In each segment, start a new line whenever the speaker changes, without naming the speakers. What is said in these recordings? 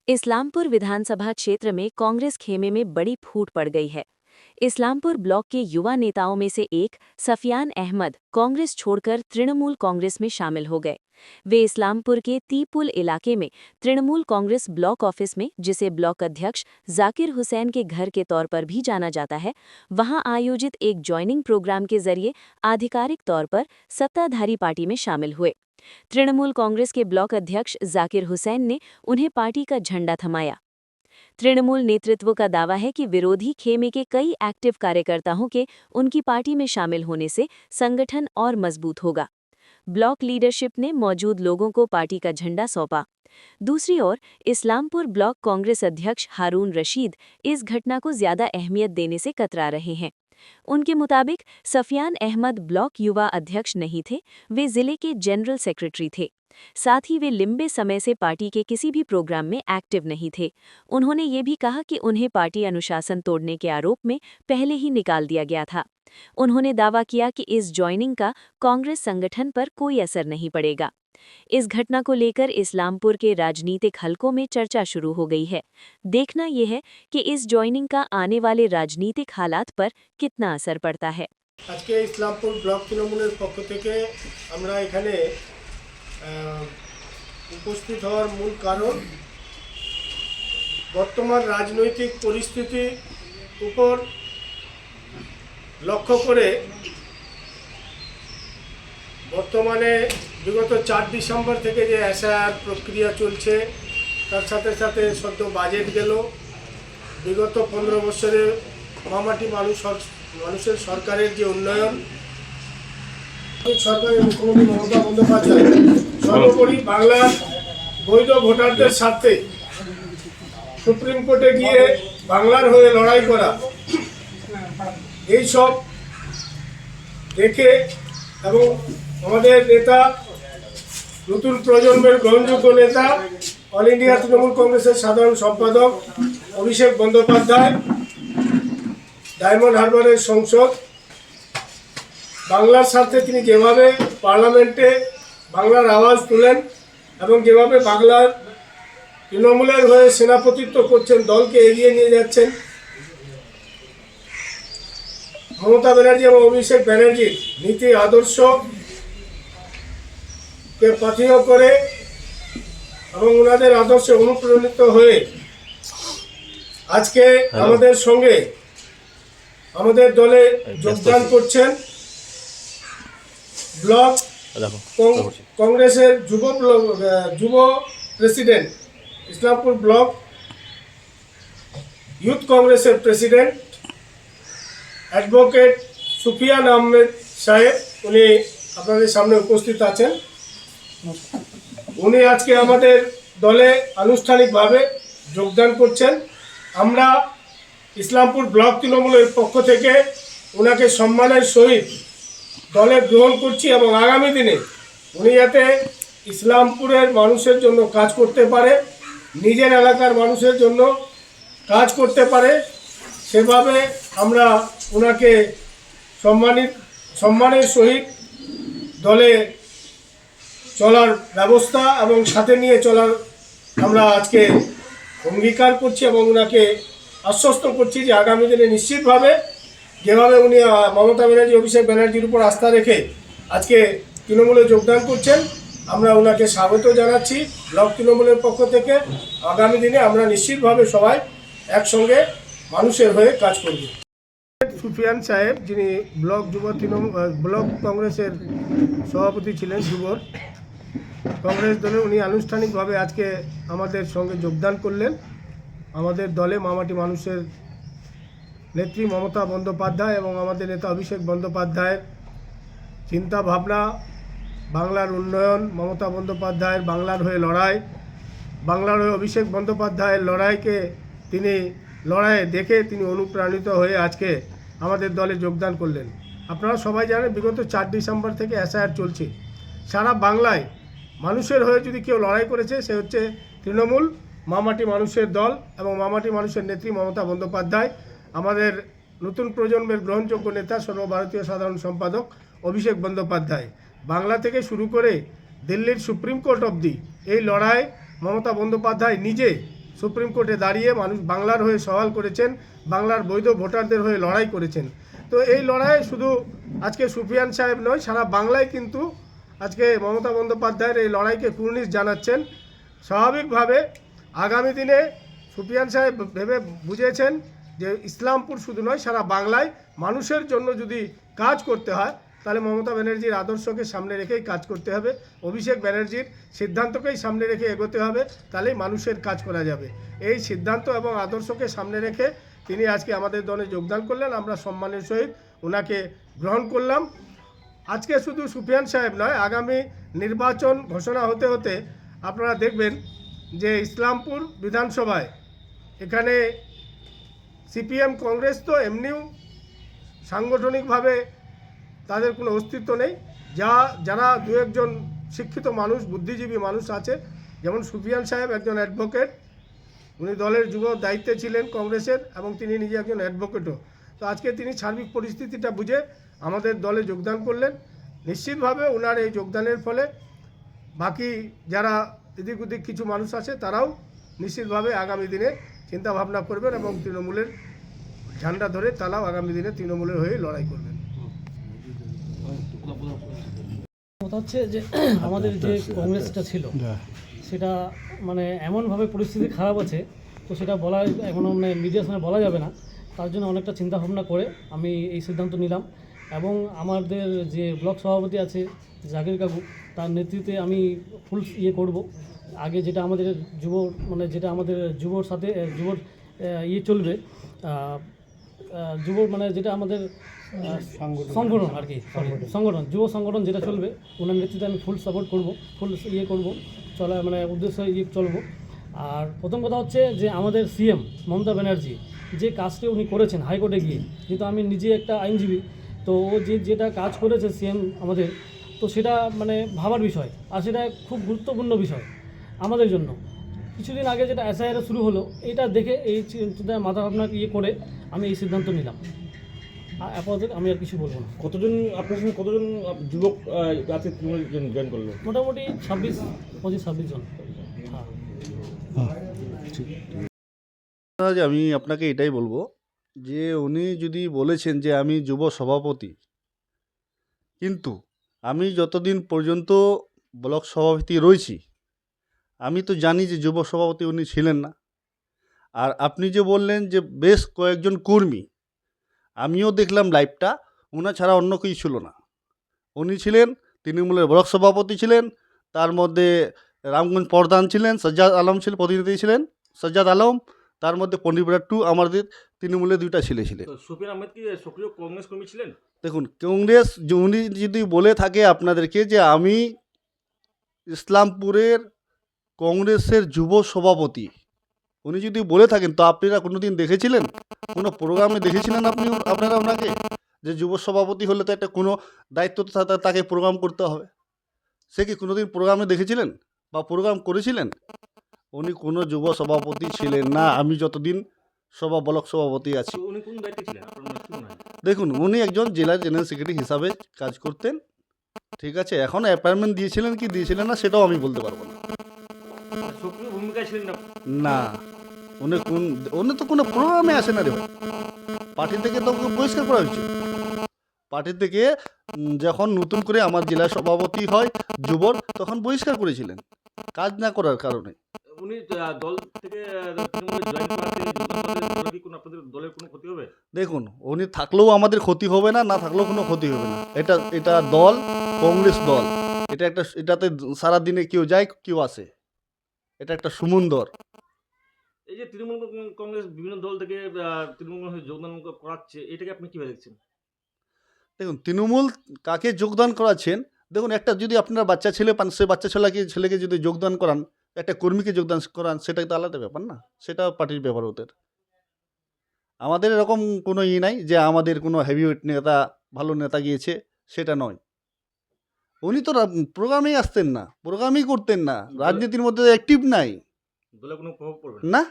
इस्लामपुर विधानसभा क्षेत्र में कांग्रेस खेमे में बड़ी फूट पड़ गई है। इस्लामपुर ब्लॉक के युवा नेताओं में से एक सफियान अहमद कांग्रेस छोड़कर तृणमूल कांग्रेस में शामिल हो गए। वे इस्लामपुर के तीपुल इलाके में तृणमूल कांग्रेस ब्लॉक ऑफिस में, जिसे ब्लॉक अध्यक्ष जाकिर हुसैन के घर के तौर पर भी जाना जाता है, वहां आयोजित एक ज्वाइनिंग प्रोग्राम के जरिए आधिकारिक तौर पर सत्ताधारी पार्टी में शामिल हुए। तृणमूल कांग्रेस के ब्लॉक अध्यक्ष जाकिर हुसैन ने उन्हें पार्टी का झंडा थमाया। तृणमूल नेतृत्व का दावा है कि विरोधी खेमे के कई एक्टिव कार्यकर्ताओं के उनकी पार्टी में शामिल होने से संगठन और मजबूत होगा। ब्लॉक लीडरशिप ने मौजूद लोगों को पार्टी का झंडा सौंपा। दूसरी ओर इस्लामपुर ब्लॉक कांग्रेस अध्यक्ष हारून रशीद इस घटना को ज्यादा अहमियत देने से कतरा रहे हैं। उनके मुताबिक सफियान अहमद ब्लॉक युवा अध्यक्ष नहीं थे, वे जिले के जनरल सेक्रेटरी थे। साथ ही वे लंबे समय से पार्टी के किसी भी प्रोग्राम में एक्टिव नहीं थे। उन्होंने ये भी कहा कि उन्हें पार्टी अनुशासन तोड़ने के आरोप में पहले ही निकाल दिया गया था। उन्होंने दावा किया कि इस ज्वाइनिंग का कांग्रेस संगठन पर कोई असर नहीं पड़ेगा। इस घटना को लेकर इस्लामपुर के राजनीतिक हलकों में चर्चा शुरू हो गई है। देखना यह है कि इस ज्वाइनिंग का आने वाले राजनीतिक हालात पर कितना असर पड़ता है।
आज के इस्लामपुर ब्लॉक तृणमूलेर पक्ष থেকে আমরা এখানে উপস্থিত হওয়ার মূল কারণ বর্তমান রাজনৈতিক পরিস্থিতির উপর লক্ষ্য করে বর্তমানে বিগত 4 ডিসেম্বর থেকে যে এসআইআর প্রক্রিয়া চলছে, তার সাথে সাথে সদ্য বাজেট গেল, বিগত 15 বছরে মামাটি মানুষের সরকারের যে উন্নয়ন, সরকারের মুখ্যমন্ত্রী মমতা বন্দ্যোপাধ্যায় সর্বোপরি বাংলার বৈধ ভোটারদের স্বার্থে সুপ্রিম কোর্টে গিয়ে বাংলার হয়ে লড়াই করা, এই সব দেখে এবং আমাদের নেতা, নতুন প্রজন্মের গ্রহণযোগ্য নেতা, অল ইন্ডিয়া তৃণমূল কংগ্রেসের সাধারণ সম্পাদক অভিষেক বন্দ্যোপাধ্যায় ডায়মন্ড হারবারের সংসদ, বাংলার স্বার্থে তিনি যেভাবে পার্লামেন্টে বাংলার আওয়াজ তুলেন এবং যেভাবে বাংলার তৃণমূলের হয়ে সেনাপতিত্ব করছেন, দলকে এগিয়ে নিয়ে যাচ্ছেন, মমতা ব্যানার্জি এবং অভিষেক ব্যানার্জির নীতি আদর্শকে পাথেয় করে এবং ওনাদের আদর্শে অনুপ্রাণিত হয়ে আজকে আমাদের সঙ্গে আমাদের দলে যোগদান করছেন ব্লক কংগ্রেসের যুব প্রেসিডেন্ট, ইসলামপুর ব্লক ইউথ কংগ্রেসের প্রেসিডেন্ট অ্যাডভোকেট সুফিয়ান আহমেদ সাহেব, উনি আপনাদের সামনে উপস্থিত আছেন। উনি আজকে আমাদের দলে আনুষ্ঠানিকভাবে যোগদান করছেন। আমরা ইসলামপুর ব্লক তৃণমূলের পক্ষ থেকে ওনাকে সম্মানের সহিত দলে গ্রহণ করছি এবং আগামী দিনে উনি যাতে ইসলামপুরের মানুষের জন্য কাজ করতে পারে, নিজের এলাকার মানুষের জন্য কাজ করতে পারে, সেভাবে আমরা ওনাকে সম্মানের সহিত দলে চলার ব্যবস্থা এবং সাথে নিয়ে চলার আমরা আজকে অঙ্গীকার করছি এবং ওনাকে আশ্বস্ত করছি যে আগামী দিনে নিশ্চিতভাবে যেভাবে উনি মমতা ব্যানার্জি, অভিষেক ব্যানার্জির উপর আস্থা রেখে আজকে তৃণমূলে যোগদান করছেন, আমরা ওনাকে স্বাগত জানাচ্ছি ব্লক তৃণমূলের পক্ষ থেকে। আগামী দিনে আমরা নিশ্চিতভাবে সবাই একসঙ্গে মানুষের হয়ে কাজ করব। সুফিয়ান সাহেব, যিনি ব্লক কংগ্রেসের সভাপতি ছিলেন যুবর কংগ্রেস দলে, উনি আনুষ্ঠানিকভাবে আজকে আমাদের সঙ্গে যোগদান করলেন। আমাদের দলে মামাটি মানুষের নেত্রী মমতা বন্দ্যোপাধ্যায় এবং আমাদের নেতা অভিষেক বন্দ্যোপাধ্যায়ের চিন্তা ভাবনা, বাংলার উন্নয়ন, মমতা বন্দ্যোপাধ্যায়ের বাংলার হয়ে লড়াই, বাংলার হয়ে অভিষেক বন্দ্যোপাধ্যায়ের লড়াইয়ে দেখে তিনি অনুপ্রাণিত হয়ে আজকে আমাদের দলে যোগদান করলেন। আপনারা সবাই জানেন বিগত 4 ডিসেম্বর থেকে এসআইআর চলছে। সারা বাংলায় মানুষের হয়ে যদি কেউ লড়াই করেছে, সে হচ্ছে তৃণমূল, মামাটি মানুষের দল এবং মামাটি মানুষের নেত্রী মমতা বন্দ্যোপাধ্যায়, আমাদের নতুন প্রজন্মের গ্রহণযোগ্য নেতা সর্বভারতীয় সাধারণ সম্পাদক অভিষেক বন্দ্যোপাধ্যায়। বাংলা থেকে শুরু করে দিল্লির সুপ্রিম কোর্ট অবধি এই লড়াই মমতা বন্দ্যোপাধ্যায় নিজে সুপ্রিম কোর্টে দাঁড়িয়ে মানুষ বাংলার হয়ে সওয়াল করেছেন, বাংলার বৈধ ভোটারদের হয়ে লড়াই করেছেন। তো এই লড়াই শুধু আজকে সুফিয়ান সাহেব নয়, সারা বাংলায় কিন্তু আজকে মমতা বন্দ্যোপাধ্যায়ের এই লড়াইকে কুর্নিশ জানাচ্ছেন। স্বাভাবিকভাবে আগামী দিনে সুফিয়ান সাহেব ভেবে বুঝেছেন যে ইসলামপুর শুধু নয়, সারা বাংলায় মানুষের জন্য যদি কাজ করতে হয় তাহলে মমতা ব্যানার্জির আদর্শকে সামনে রেখেই কাজ করতে হবে, অভিষেক ব্যানার্জির সিদ্ধান্তকেই সামনে রেখে এগোতে হবে, তাহলেই মানুষের কাজ করা যাবে। এই সিদ্ধান্ত এবং আদর্শকে সামনে রেখে তিনি আজকে আমাদের দলে যোগদান করলেন। আমরা সম্মানের সহিত ওনাকে গ্রহণ করলাম। আজকে শুধু সুফিয়ান সাহেব নয়, আগামী নির্বাচন ঘোষণা হতে হতে আপনারা দেখবেন যে ইসলামপুর বিধানসভায় এখানে সিপিএম কংগ্রেস তো এমনিও সাংগঠনিকভাবে তাদের কোনো অস্তিত্ব নেই, যারা দু একজন শিক্ষিত মানুষ, বুদ্ধিজীবী মানুষ আছে, যেমন সুফিয়ান সাহেব একজন অ্যাডভোকেট, উনি দলের যুব দায়িত্বে ছিলেন কংগ্রেসের এবং তিনি নিজে একজন অ্যাডভোকেটও। তো আজকে তিনি সার্বিক পরিস্থিতিটা বুঝে আমাদের দলে যোগদান করলেন। নিশ্চিতভাবে ওনার এই যোগদানের ফলে বাকি যারা এদিক ওদিক কিছু মানুষ আছে তারাও নিশ্চিতভাবে আগামী দিনে চিন্তা ভাবনা করবেন এবং তৃণমূলের ঝান্ডা ধরে তারাও আগামী দিনে তৃণমূলের হয়ে লড়াই করবেন।
কথা হচ্ছে যে আমাদের যে কংগ্রেসটা ছিল সেটা মানে এমনভাবে পরিস্থিতি খারাপ আছে, তো সেটা বলা এখনও মানে মিডিয়ার সামনে বলা যাবে না। তার জন্য অনেকটা চিন্তা ভাবনা করে আমি এই সিদ্ধান্ত নিলাম এবং আমাদের যে ব্লক সভাপতি আছে জাকির কাকু, তার নেতৃত্বে আমি ফুল করব। আগে যেটা আমাদের যেটা আমাদের যুবর সাথে যুবর চলবে, যুব মানে যেটা আমাদের সংগঠন আর কি, সংগঠন যুব সংগঠন যেটা চলবে, ওনার নেতৃত্বে আমি ফুল সাপোর্ট করব, ফুল করব, চলা মানে উদ্দেশ্য চলবো। আর প্রথম কথা হচ্ছে যে আমাদের সিএম মমতা ব্যানার্জি যে কাজটি উনি করেছেন হাইকোর্টে গিয়ে, যেহেতু আমি নিজে একটা আইনজীবী, তো ও যেটা কাজ করেছে সিএম আমাদের, তো সেটা মানে ভাবার বিষয়, আর সেটা খুব গুরুত্বপূর্ণ বিষয় আমাদের জন্য। কিছুদিন আগে যেটা এসআইআর শুরু হলো, এটা দেখে এই মাথা ভাবনা করে আমি এই সিদ্ধান্ত নিলাম। আপাতত আমি আর কিছু বলবো না।
কতজন আপনার সঙ্গে কতজন যুবক আছে তৃণমূল জয়েন করলো?
মোটামুটি 25-26 জন। হ্যাঁ,
যে আমি আপনাকে এটাই বলবো যে উনি যদি বলেছেন যে আমি যুব সভাপতি, কিন্তু আমি যতদিন পর্যন্ত ব্লক সভাপতি রয়েছি আমি তো জানি যে যুব সভাপতি উনি ছিলেন না। আর আপনি যে বললেন যে বেশ কয়েকজন কর্মী, আমিও দেখলাম লাইভটা, ওনা ছাড়া অন্য কিছু ছিল না। উনি ছিলেন তৃণমূলের ব্লক সভাপতি ছিলেন, তার মধ্যে রামগঞ্জ প্রধান ছিলেন, সজ্জাদ আলম ছিলেন, প্রতিনিধি ছিলেন সজ্জাদ আলম, তার মধ্যে পন্ডিত টু আমাদের তৃণমূলের দুইটা ছেলে ছিলেন।
সুফিয়ান আহমেদ কি সক্রিয় কংগ্রেস কর্মী ছিলেন?
দেখুন, কংগ্রেস উনি যদি বলে থাকে আপনাদেরকে যে আমি ইসলামপুরের কংগ্রেসের যুব সভাপতি, উনি যদি বলে থাকেন তো আপনারা কোনো দিন দেখেছিলেন, কোনো প্রোগ্রামে দেখেছিলেন আপনারা ওনাকে? যে যুব সভাপতি হলে তো একটা কোনো দায়িত্ব তো তাকে প্রোগ্রাম করতে হবে। সে কি কোনো দিন প্রোগ্রামে দেখেছিলেন বা প্রোগ্রাম করেছিলেন? উনি কোনো যুব সভাপতি ছিলেন না আমি যতদিন ব্লক সভাপতি আছি।
উনি কোন দায়িত্বে ছিলেন আপনার কি মনে হয়?
দেখুন, উনি একজন জেলার জেনারেল সেক্রেটারি হিসাবে কাজ করতেন, ঠিক আছে। এখন অ্যাপয়েন্টমেন্ট দিয়েছিলেন কি দিয়েছিলেন না সেটাও আমি বলতে পারবো না।
সক্রিয় ভূমিকায় ছিলেন না?
না, উনি তো কোনো প্রোগ্রামে আসে না রে ভাই। পার্টি থেকে তো ওকে বহিষ্কার করা হয়েছে। পার্টি থেকে যখন নতুন করে আমার জেলা সভাপতি হয় যুবর, তখন বহিষ্কার করেছিলেন কাজ না করার কারণে।
উনি দল থেকে তৃণমূলে জয়েন করাতে দলে কি কোনো আপনাদের দলের কোনো ক্ষতি হবে?
দেখুন, উনি থাকলেও আমাদের ক্ষতি হবে না, না থাকলেও কোনো ক্ষতি হবে না। এটা দল, কংগ্রেস দল, এটাতে সারাদিনে কেউ যায় কেউ আসে, এটা একটা সুমন্দর।
এই যে তৃণমূল কংগ্রেস বিভিন্ন দল থেকে তৃণমূল যোগদান করাচ্ছে, এটাকে আপনি কীভাবে দেখছেন?
দেখুন, তৃণমূল কাকে যোগদান করাচ্ছেন, দেখুন একটা যদি আপনারা বাচ্চা ছেলে পান, সে বাচ্চা ছেলেকে যদি যোগদান করান, একটা কর্মীকে যোগদান করান, সেটা তো আলাদা ব্যাপার না, সেটা পার্টির ব্যাপার ওদের। আমাদের এরকম কোনো নাই যে আমাদের কোনো হেভিওয়েট নেতা ভালো নেতা গিয়েছে, সেটা নয়। উনি তো প্রোগ্রামেই আসতেন না, প্রোগ্রামই করতেন না, রাজনীতির মধ্যে অ্যাক্টিভ নাই।
দলে কোনো প্রভাব পড়বে
না,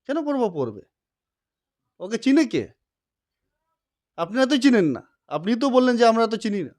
কেন প্রভাব পড়বে? ওকে চিনে কে? আপনারা তো চিনেন না, আপনি তো বললেন যে আমরা তো চিনি না।